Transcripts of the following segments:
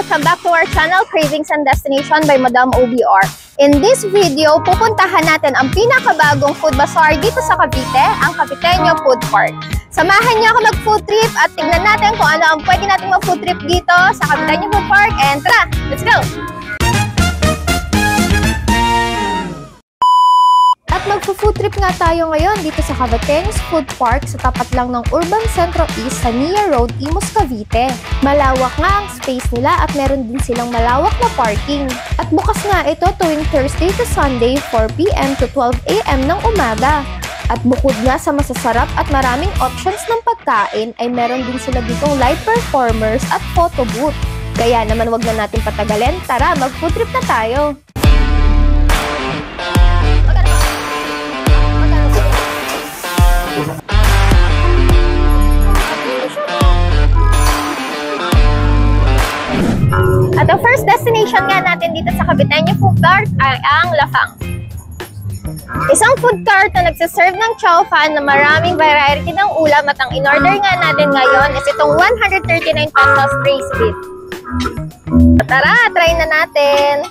Welcome back to our channel, Cravings and Destination by Madam OBR. In this video, pupuntahan natin ang pinakabagong food bazaar dito sa Cavite, ang Caviteño Food Park. Samahan niyo ako mag-food trip at tignan natin kung ano ang pwede natin mag-food trip dito sa Caviteño Food Park. And tara, let's go! At magpo-food trip nga tayo ngayon dito sa Caviteño Food Park sa tapat lang ng Urban Centro East sa Nia Road, Imus, Cavite. Malawak nga ang space nila at meron din silang malawak na parking. At bukas nga ito tuwing Thursday to Sunday 4 PM to 12 AM ng umaga. At bukod nga sa masasarap at maraming options ng pagkain ay meron din sila ditong live performers at photo booth. Kaya naman wag na natin patagalin, tara mag-food trip na tayo! At ang first destination nga natin dito sa Caviteño Food Park ay ang Lafang. Isang food cart na nagsiserve ng chow fan na maraming variety ng ulam at ang in-order nga natin ngayon is itong 139 pesos braised beef. Tara, try na natin!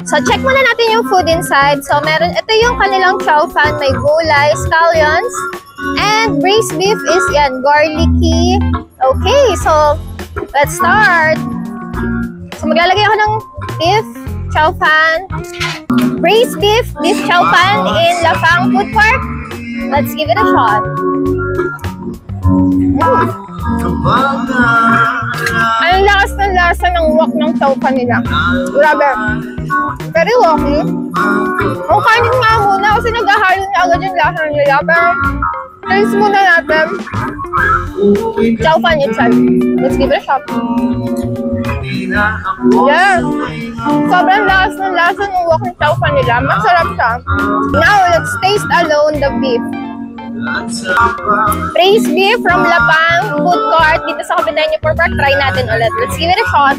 So check muna natin yung food inside. So meron, ito yung kanilang chow fan, may gulay, scallions, and braised beef is yan, garlicky. Okay, so let's start! So maglalagay ako ng beef chow fan, braised beef chow fan in Lafang Food Park. Let's give it a shot. Ang lakas ng lasa ng wok ng chow fan nila. Grabe. Very walky. Ang kanin nga muna kasi naghahalo na agad yung lasa nila. Pero taste muna natin chow fan itself. Let's give it a shot. Yes! Sobrang lakas ng lasa ng wok ng chow fan nila. Masarap siya. Now, let's taste alone the beef. Braised beef from Lafang Food Court dito sa Caviteño Food Park. Try natin ulit. Let's give it a shot.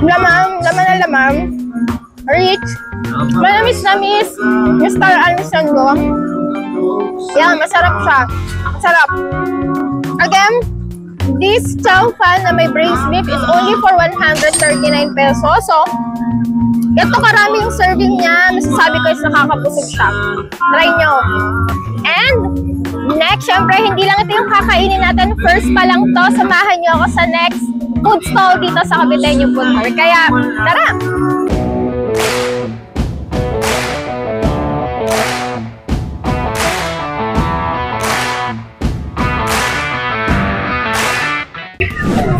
Laman na laman. Rich. Manamis-namis. Yung star anise yan go. Yan, masarap siya. Masarap. Again, this chow fan na may braised beef is only for 139 pesos. So, ito karaming serving niya. Masasabi ko is nakakabusog siya. Try nyo. And, next, syempre, hindi lang ito yung kakainin natin. First pa lang to. Samahan nyo ako sa next food stall dito sa Caviteño Food Park. Kaya, tara!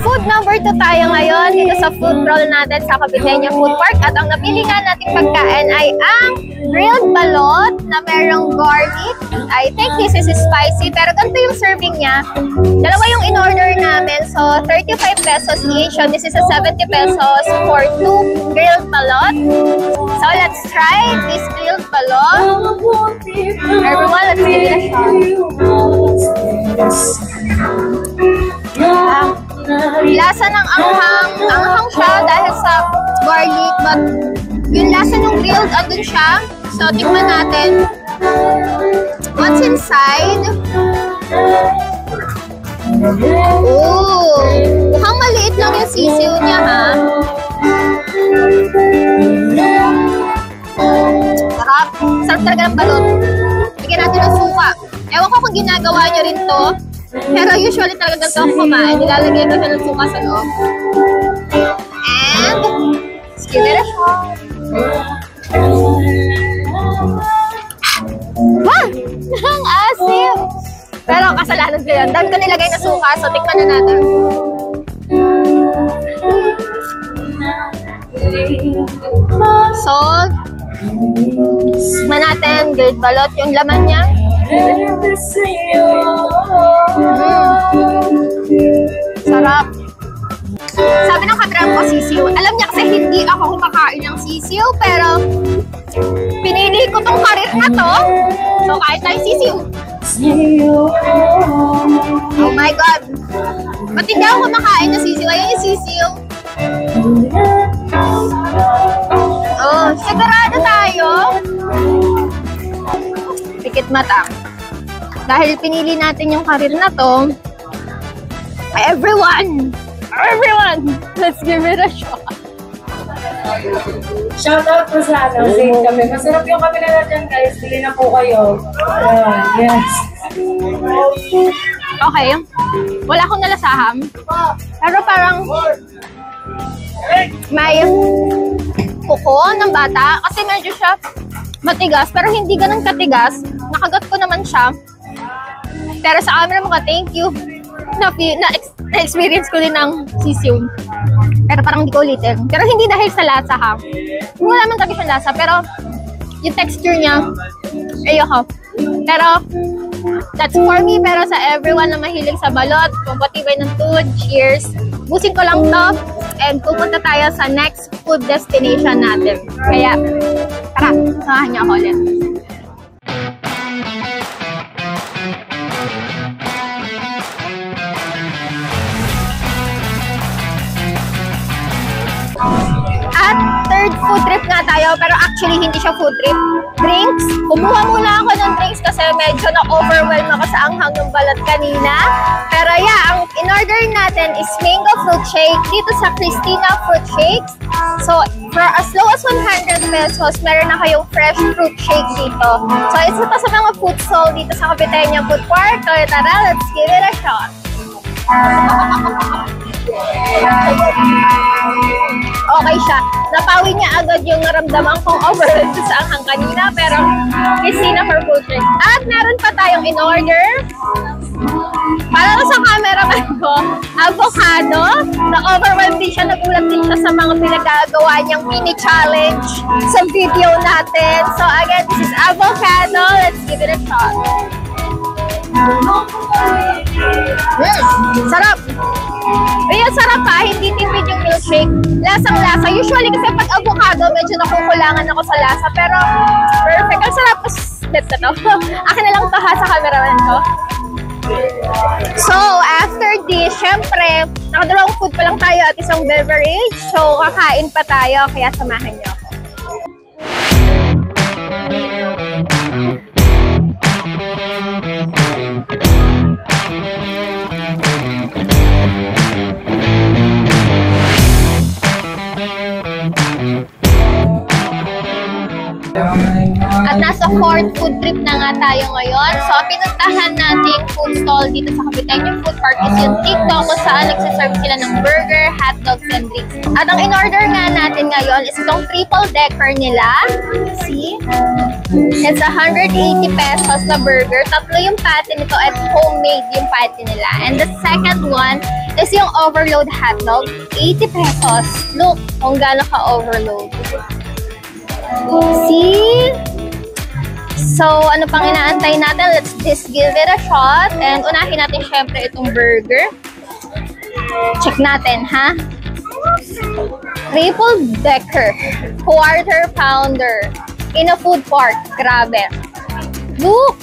Food number 2 tayo ngayon dito sa food crawl natin sa Caviteño Food Park. At ang napili nga nating pagkain ay ang grilled balot na merong garlic. I think this is spicy pero ganito yung serving niya. Dalawa yung in-order namin. So, 35 pesos each. So, this is a 70 pesos for 2 grilled balot. So, let's try this grilled balot. Everyone, let's give it a shot. Lasa ng anghang siya dahil sa garlic, but yung lasa ng grilled andun siya. So, tikman natin what's inside. Oh, mukhang maliit lang yung sisiw niya, ha? Sarap. Sarap talaga ng balot. Bigyan natin ng suka. Ewan ko kung ginagawa niyo rin to. Pero usually talaga ganito ako kumain. Nilalagay ko siya ng suka sa loob. And, let's give it a shot. Wow! Ang asim! Pero kasalanan ko yun. Dami ko nilagay na suka, so tikman na natin. Salt. Tikman natin. Grilled balot yung laman niya. Sarap. Sabi ng kadrang ko sisiw. Alam niya kasi hindi ako kumakain ng sisiw, pero pinili ko tong karir na to. So kain tayo sisiw. Oh my God. Ba't hindi ako kumakain ng sisiw? Ayun yung sisiw. Oh, sigurado tayo. Pikit mata. Dahil pinili natin yung karir na to, Everyone! Let's give it a shot. Shoutout po sa Saint Kami. Masarap yung kami na dyan, guys. Bili na po kayo. Yes. Okay. Wala akong nalasaham. Pero parang may kuko ng bata. Kasi medyo siya matigas. Pero hindi ganun katigas. Nakagat ko naman siya. Pero sa camera mga thank you. Na-experience ko din ng sisiw. Pero parang hindi ko ulitin. Pero hindi dahil sa lasa ha. Wala man talaga siyang lasa. Pero yung texture niya, ayoko. Pero that's for me. Pero sa everyone na mahilig sa balot, kung patibay ng food, cheers. Busin ko lang to. And pupunta tayo sa next food destination natin. Kaya, tara, samahan niyo ako ulit. At third food trip nga tayo, pero actually hindi siya food trip. Drinks. Kumuha muna ako ng drinks kasi medyo na-overwhelm ako sa anghang ng balat kanina. Pero yeah, ang in-order natin is mango fruit shake dito sa Christina Fruit Shakes. So, for as low as 100 pesos, meron na kayong fresh fruit shake dito. So, isa pa sa mga food stall dito sa Capitania Food Park. So, tara, let's give it a shot. Okay siya. Napawi niya agad yung naramdaman kong overload sa anghang kanina, pero Christina for food trip. At meron pa tayong in-order. Para sa cameraman ko, avocado. Na-overwhelmed din siya, nagulat din siya sa mga pinagagawa niyang mini challenge sa video natin. So again, this is avocado. Let's give it a shot. Sarap! Ayan, sarap ha. Hindi tipid yung milkshake. Lasang-lasa. Usually kasi pag avocado, medyo nakukulangan ako sa lasa. Pero perfect. Ang sarap. Bet na to. Akin na lang to ha sa cameraman ko. So, after this, syempre, nakadalawang food pa lang tayo at isang beverage. So, kakain pa tayo. Kaya samahan niyo ako. At nasa fourth food trip na nga tayo ngayon. So, pinuntahan natin food stall dito sa Capitania Food Park is yung TikTok kung saan nagsiserve sila ng burger, hotdogs, and drinks. At ang in-order nga natin ngayon is itong triple decker nila. See? It's 180 pesos na burger. Tatlo yung patty nito at homemade yung patty nila. And the second one is yung overload hotdog. 80 pesos. Look kung gaano ka-overload. See? So, ano pang inaantay natin? Let's just give it a shot. And unahin natin syempre itong burger. Check natin, ha? Triple decker. Quarter pounder. In a food park. Grabe. Look!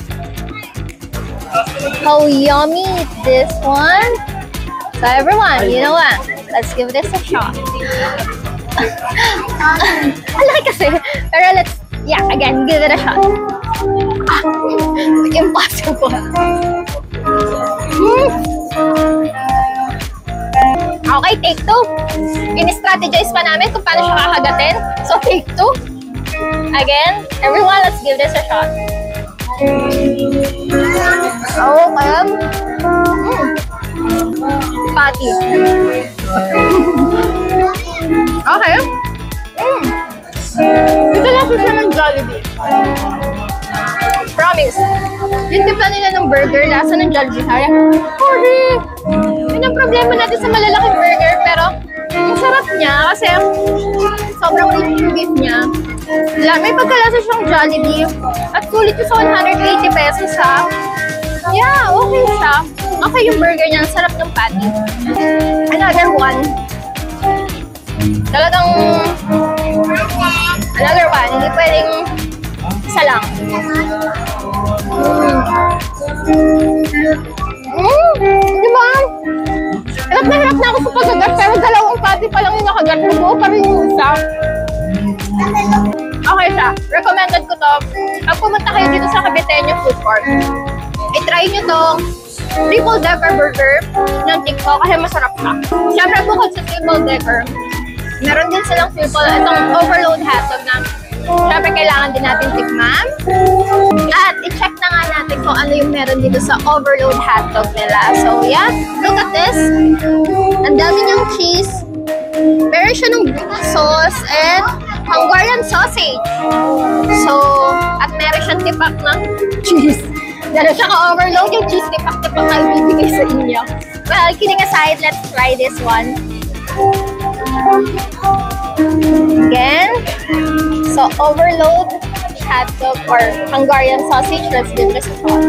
How yummy this one. So everyone, you know what? Let's give this a shot. Alaki kasi. Pero let's, yeah, again, give it a shot. Impossible. Okay, take two. In-strategize pa namin kung paano siya kakagatin. So, take two. Again, everyone, let's give this a shot. Okay. Patty. Okay. Ito lang siya ng Jollibee. Promise. Yung timpla nila ng burger, lasa ng Jollibee. Sorry! Yun ang problema natin sa malalaking burger, pero ang sarap niya kasi sobrang rich yung beef niya. May pagkalasa siyang Jollibee at sulit yung sa 180 pesos ha. Yeah, okay siya. Okay yung burger niya, ang sarap ng patty. Another one. Talagang another one, hindi pwedeng isa lang. Diba? Hirap na ako sa pagkagat, pero dalawang patty pa lang yung nakagat ko, pa rin yung isa. Okay siya. Recommended ko to. Pag pumunta kayo dito sa Capitania Food Park, i-try nyo to. triple decker burger ng TikTok kasi masarap siya. Siyempre bukod sa triple decker, meron din silang itong overload hotdog na siyempre kailangan din natin tikman. At i-check na nga natin kung ano yung meron dito sa overload hotdog nila. So yeah, look at this. Ang dami niyang cheese. Meron siya ng brutal sauce and Hungarian sausage. So, at meron siyang tipak ng cheese. Meron siya ka-overload yung cheese tipak-tipak na ibibigay sa inyo. Well, kidding aside, let's try this one. Again, so overload hotdog or Hungarian sausage. Let's give this a shot.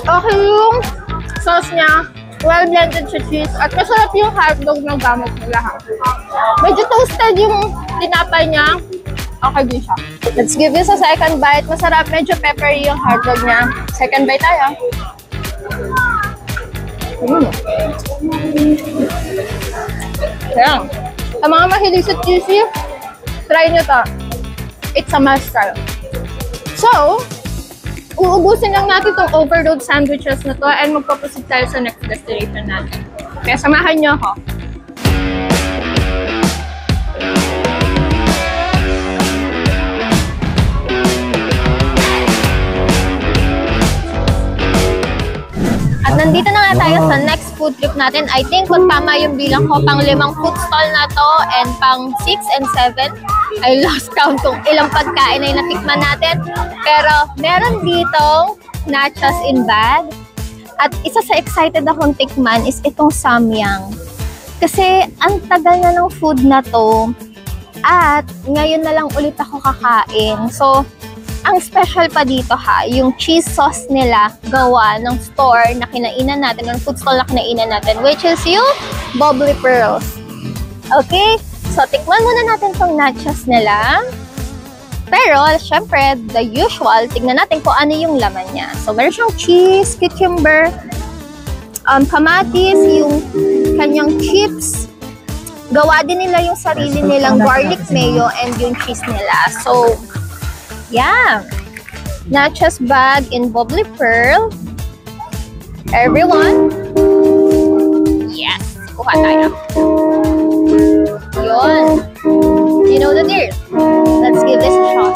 Okay yung sauce niya, well blended sa cheese at masarap yung hotdog na gamit nila ha. Medyo toasted yung tinapay niya. Okay din siya. Let's give this a second bite. Masarap, medyo peppery yung hotdog niya. Second bite tayo. Ayan. Sa mga mahilig sa cheesy, try nyo to. It's a must try. So, uubusin lang natin itong overload sandwiches na to and magpaproceed tayo sa next destination natin. Kaya samahan nyo ako. At nandito na nga tayo sa next food trip natin. I think kung tama yung bilang ko, pang 5 food stall na to and pang 6 and 7. I lost count kung ilang pagkain ay natikman natin. Pero meron ditong nachos in bag. At isa sa excited akong tikman is itong samyang. Kasi ang tagal na ng food na to. At ngayon na lang ulit ako kakain. So, ang special pa dito ha, yung cheese sauce nila gawa ng store na kinainan natin, ng food stall na kinainan natin, which is yung Bubbly Pearls. Okay? So, tikman muna natin tong nachos nila. Pero, syempre, the usual, tignan natin kung ano yung laman niya. So, meron siyang cheese, cucumber, kamatis, yung kanyang chips. Gawa din nila yung sarili nilang garlic mayo and yung cheese nila. So, yeah. Nachos bag in Bubbly Pearl. Everyone. Yes. Kuha tayo. Yun. You know the deal. Let's give this a shot.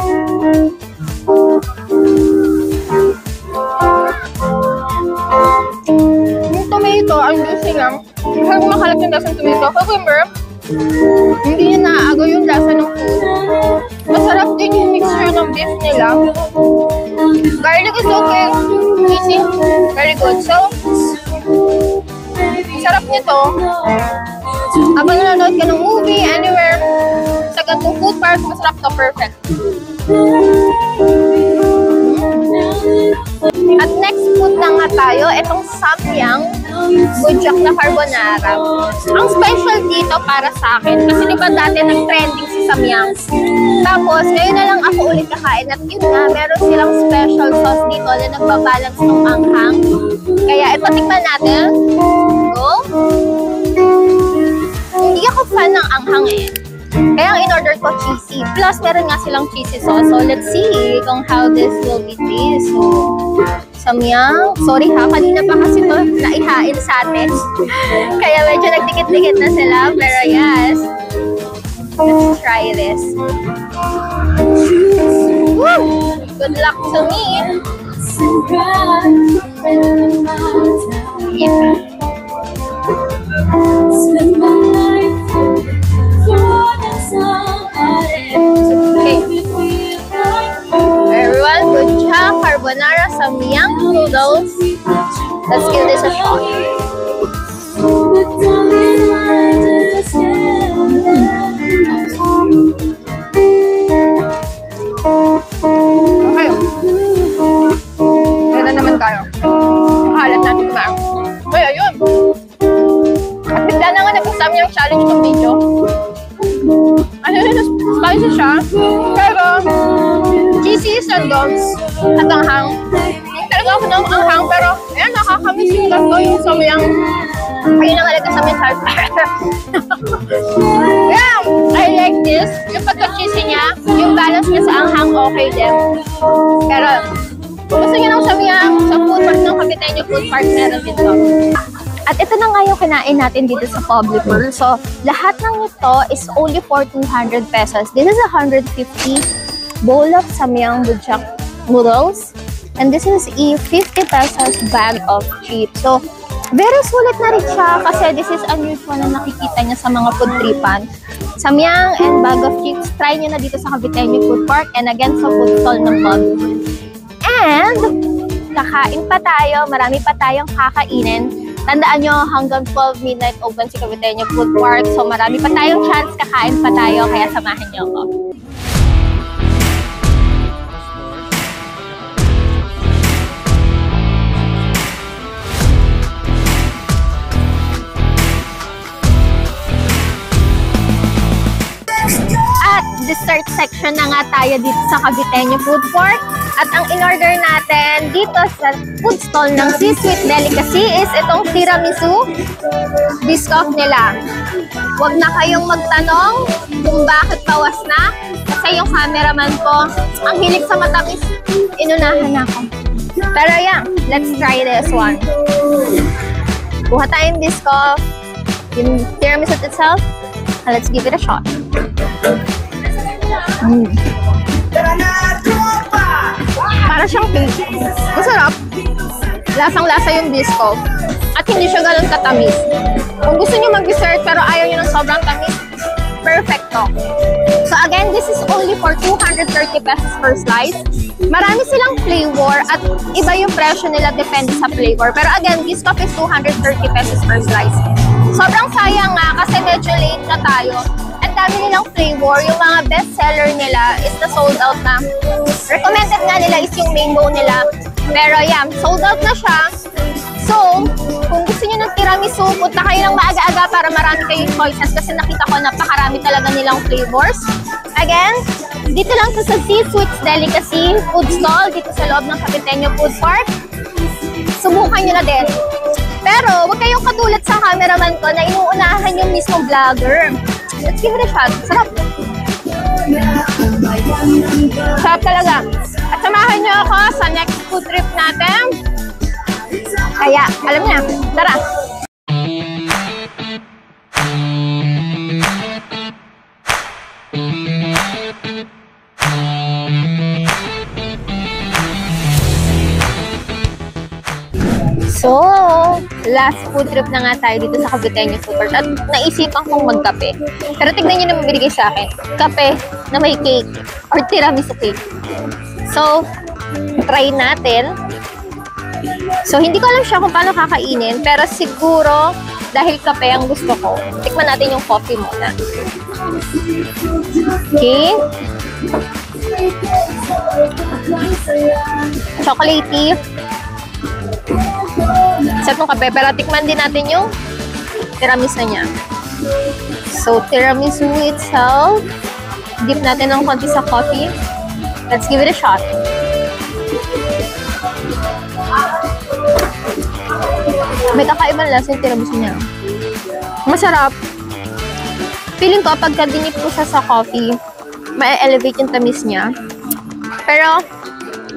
Yung tomato, ang juicy lang. Kaya makalat yung lasa ng tomato. Cucumber, hindi niya naaagaw yung lasa ng food. Masarap din yung mixture ng beef nila. Garlic is okay. Easy. Very good. So, sarap nito. Habang nanonood ka ng movie, anywhere, sa gantong food park, masarap to. Perfect. At next food na nga tayo, itong samyang bujak na carbonara. Ang special dito para sa akin, kasi diba dati nag-trending si samyang. Tapos, ngayon na lang ako ulit kakain at yun nga, meron silang special sauce dito na nagbabalance ng anghang. Kaya ito, tikman natin. Go! Hindi ako fan ng anghang eh. Kaya ang in-order ko cheesy. Plus, meron nga silang cheesy sauce. So, let's see kung how this will be taste. So, samyang. Sorry ha, kanina pa kasi to naihain sa atin. Kaya medyo nagdikit-dikit na sila. Pero yes, let's try this. Woo! Good luck to me. Yeah. Okay. Everyone, bujak carbonara samyang noodles. Let's give this a shot. Okay. Kaya naman tayo. Makahalat natin kumain. Uy, ayun. At bigla na nga nag-samyang challenge ng video. Ano yun, spicy siya. Pero, cheesy sandals at anghang. Hindi talaga ako ng anghang, pero ayan, nakakamiss yung gato yung samyang. Ayun ang halaga sa mental. Yeah, I like this. Yung pagka-cheesy niya, yung balance niya sa anghang okay din. Pero, kung gusto niyo ng samyang sa food park ng Caviteño Food Park, meron din to. At ito na nga yung kinain natin dito sa Public World. So, lahat ng ito is only for 200 pesos. This is 150 bowl of samyang bujak noodles. And this is a 50 pesos bag of chips. So, very sulit na rin siya kasi this is unusual na nakikita niya sa mga food tripan. Samyang and bag of chips, try niyo na dito sa Caviteño Food Park and again sa food stall ng Public World. And, kakain pa tayo, marami pa tayong kakainin. Tandaan nyo, hanggang 12 midnight open si Caviteño Food Park. So, marami pa tayong chance, kakain pa tayo, kaya samahan nyo ako. At dessert section na nga tayo dito sa Caviteño Food Park. At ang in-order natin dito sa food stall ng C-Sweet Delicacy is itong tiramisu biscoff nila. Huwag na kayong magtanong kung bakit bawas na. Kasi yung cameraman ko, ang hilig sa matamis, inunahan ako. Pero yeah, let's try this one. Kuha tayong biscoff, yung tiramisu itself, and let's give it a shot. Para siyang cake. Masarap. Lasang-lasa yung biscoff. At hindi siya ganun katamis. Kung gusto niyo mag-dessert pero ayaw niyo ng sobrang tamis, perfecto. So again, this is only for 230 pesos per slice. Marami silang flavor at iba yung presyo nila depende sa flavor. Pero again, biscoff is 230 pesos per slice. Sobrang sayang nga kasi medyo late na tayo. Ang dami nilang flavor. Yung mga best seller nila is na sold out na. Recommended nga nila is yung mango nila. Pero yeah, sold out na siya. So, kung gusto niyo ng tiramisu, punta kayo ng maaga-aga para marami kayong choices kasi nakita ko napakarami talaga nilang flavors. Again, dito lang sa C-Sweet Delicacy Food Stall dito sa loob ng Caviteño Food Park. Subukan niyo na din. Pero, huwag kayong katulad sa cameraman ko na inuunahan yung mismong vlogger. Let's give it a shot. Sarap. Sarap talaga. At samahan niyo ako sa next food trip natin. Kaya, alam niya, tara! So, last food trip na nga tayo dito sa Caviteño Food Park at naisipan kong magkape. Pero tignan nyo naman binigay sa akin. Kape na may cake or tiramisu cake. So, try natin. So, hindi ko alam siya kung paano kakainin, pero siguro dahil kape ang gusto ko, tikman natin yung coffee muna. Okay. Chocolatey. Sarap ng kape, pero tikman din natin yung tiramisu niya. So, tiramisu itself. Dip natin ng konti sa coffee. Let's give it a shot. May kakaibang lasa yung tiramisu niya. Masarap. Feeling ko, pagka dinip ko siya sa coffee, ma-elevate yung tamis niya. Pero,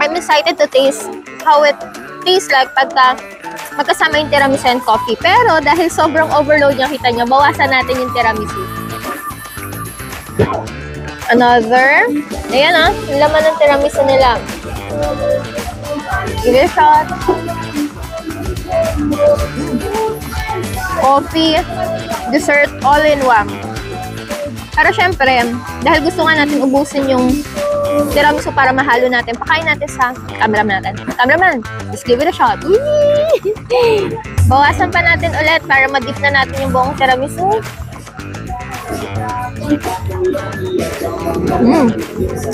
I'm excited to taste how it tastes like pagka magkasama yung tiramisu and coffee. Pero, dahil sobrang overload niya, kita niyo, bawasan natin yung tiramisu. Another. Ayan yung laman ng tiramisu nila. Give it a shot. Coffee, dessert, all in one. Pero syempre, dahil gusto nga natin ubusin yung tiramisu para mahalo natin, pakain natin sa cameraman natin. Cameraman, just give it a shot. Bawasan pa natin ulit para ma-dip na natin yung buong tiramisu.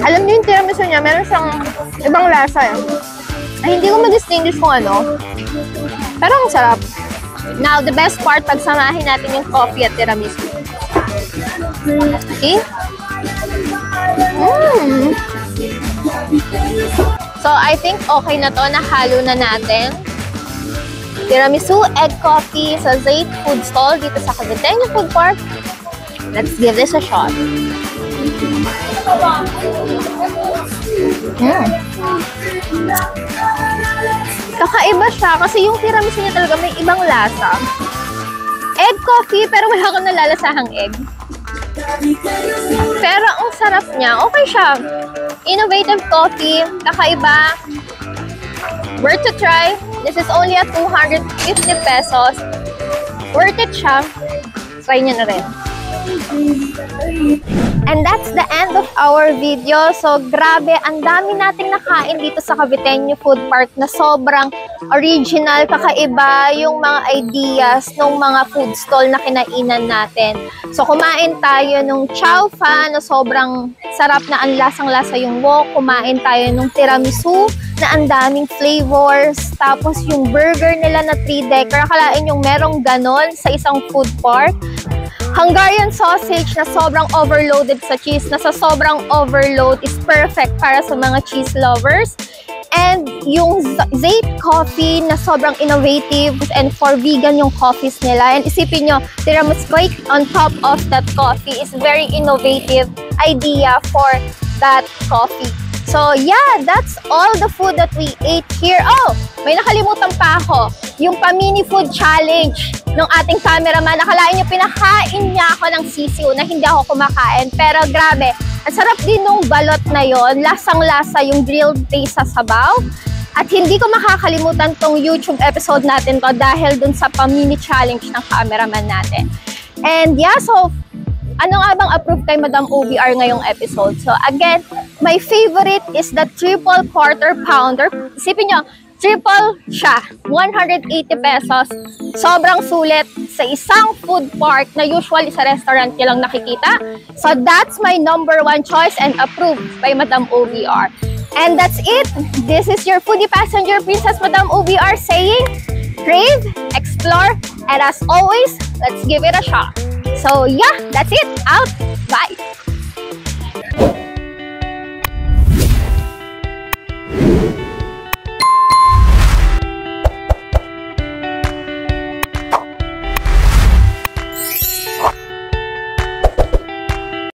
Alam niyo yung tiramisu niya, meron siyang ibang lasa ay hindi ko ma-distinguish kung ano. Pero ang sarap. Now, the best part, pagsamahin natin yung coffee at tiramisu. Okay? So, I think okay na to. Nahalo na natin. tiramisu, egg coffee sa Zait Food Stall dito sa Caviteño Food Park. Let's give this a shot. Kakaiba siya kasi yung tiramisu niya talaga may ibang lasa. Egg coffee pero wala akong nalalasahang egg. Pero ang sarap niya, okay siya. Innovative coffee, kakaiba. Worth to try. This is only at 250 pesos. Worth it siya. Try niya na rin. And that's the end of our video. So, grabe, ang dami nating nakain dito sa Caviteño Food Park na sobrang original, kakaiba yung mga ideas ng mga food stall na kinainan natin. So, kumain tayo nung chow fan na sobrang sarap na ang lasang-lasa yung wok. Kumain tayo nung tiramisu na ang daming flavors. Tapos yung burger nila na 3-decker. Akalain yung merong ganon sa isang food park. Hungarian sausage na sobrang overloaded sa cheese, na sa sobrang overload is perfect para sa mga cheese lovers. And yung Zait coffee na sobrang innovative and for vegan yung coffees nila. And isipin nyo, tiramisu cake on top of that coffee is very innovative idea for that coffee. So yeah, that's all the food that we ate here. Oh, may nakalimutan pa ako. Yung pa-mini food challenge ng ating cameraman. Nakalain nyo, pinakain niya ako ng sisiw na hindi ako kumakain. Pero grabe, ang sarap din nung balot na yon. Lasang-lasa yung grilled taste sa sabaw. At hindi ko makakalimutan tong YouTube episode natin to dahil dun sa pa-mini challenge ng cameraman natin. And yeah, so ano nga bang approved kay Madam OBR ngayong episode? So again, my favorite is the triple quarter pounder. Isipin nyo, triple siya. 180 pesos. Sobrang sulit sa isang food park na usually sa restaurant nyo lang nakikita. So that's my #1 choice and approved by Madam OBR. And that's it. This is your foodie passenger princess, Madam OBR, saying, crave, explore, and as always, let's give it a shot. So yeah, that's it. Out. Bye.